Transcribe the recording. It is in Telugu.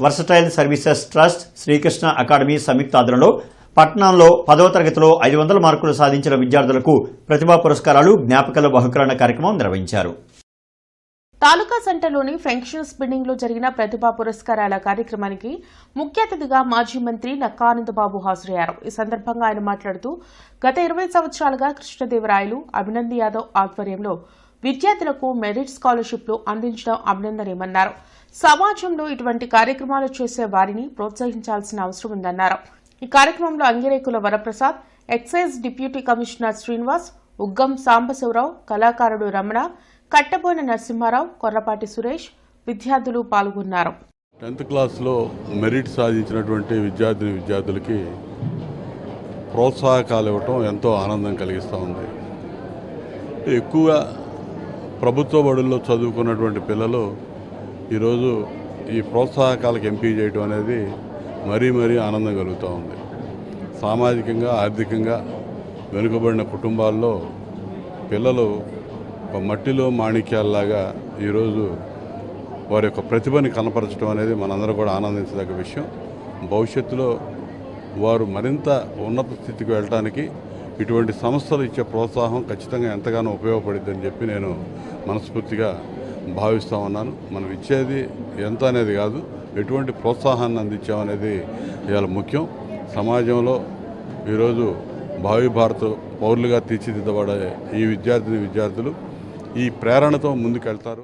Versatile services trust, Srikrishna academy సంయుక్త ఆధ్వర్యంలో పట్టణంలో 10వ తరగతిలో 500 మార్కులు సాధించిన విద్యార్థులకు ప్రతిభా పురస్కారాలు, జ్ఞాపకాల బహుకరణ కార్యక్రమం నిర్వహించారు. తాలూకా సెంటర్లోని ఫంక్షన్స్ బిల్డింగ్ లో జరిగిన ప్రతిభా పురస్కారాల కార్యక్రమానికి ముఖ్య అతిథిగా మాజీ మంత్రి నక్కా ఆనందబాబు హాజరయ్యారు. ఈ సందర్భంగా ఆయన మాట్లాడుతూ గత 20 సంవత్సరాలుగా కృష్ణదేవరాయలు, అభినంద్ యాదవ్ ఆధ్వర్యంలో విద్యార్థులకు మెరిట్ స్కాలర్షిప్లు అందించడం అభినందనీయమన్నారు. సమాజంలో ఇటువంటి కార్యక్రమాలు చేసే వారిని ప్రోత్సహించాల్సిన అవసరం ఉందన్నారు. ఈ కార్యక్రమంలో Angirekula Varaprasad, excise deputy commissioner Srinivas, Uggam Sambasivarao, కళాకారుడు రమణ, కట్టబోయిన నరసింహారావు, కొర్రపాటి సురేష్ విద్యార్థులు పాల్గొన్నారు. 10th క్లాస్లో మెరిట్ సాధించినటువంటి విద్యార్థులకి ప్రోత్సాహకాలు ఇవ్వటం ఎంతో ఆనందం కలిగిస్తూ ఉంది. ఎక్కువగా ప్రభుత్వ బడుల్లో చదువుకున్నటువంటి పిల్లలు ఈరోజు ఈ ప్రోత్సాహకాలకు ఎంపిక చేయడం అనేది మరీ ఆనందం కలుగుతూ ఉంది. సామాజికంగా, ఆర్థికంగా వెనుకబడిన కుటుంబాల్లో పిల్లలు ఒక మట్టిలో మాణిక్యాలలాగా ఈరోజు వారి యొక్క ప్రతిభని కనపరచడం అనేది మనందరూ కూడా ఆనందించదగ్గ విషయం. భవిష్యత్తులో వారు మరింత ఉన్నత స్థితికి వెళ్ళడానికి ఇటువంటి సంస్థలు ఇచ్చే ప్రోత్సాహం ఖచ్చితంగా ఎంతగానో ఉపయోగపడుతుందని చెప్పి నేను మనస్ఫూర్తిగా భావిస్తూ ఉన్నాను. మనం ఇచ్చేది ఎంత అనేది కాదు, ఎటువంటి ప్రోత్సాహాన్ని అందించామనేది ఇవాళ ముఖ్యం. సమాజంలో ఈరోజు భావి భారత పౌరులుగా తీర్చిదిద్దబడే ఈ విద్యార్థులు ఈ ప్రేరణతో ముందుకెళ్తారు.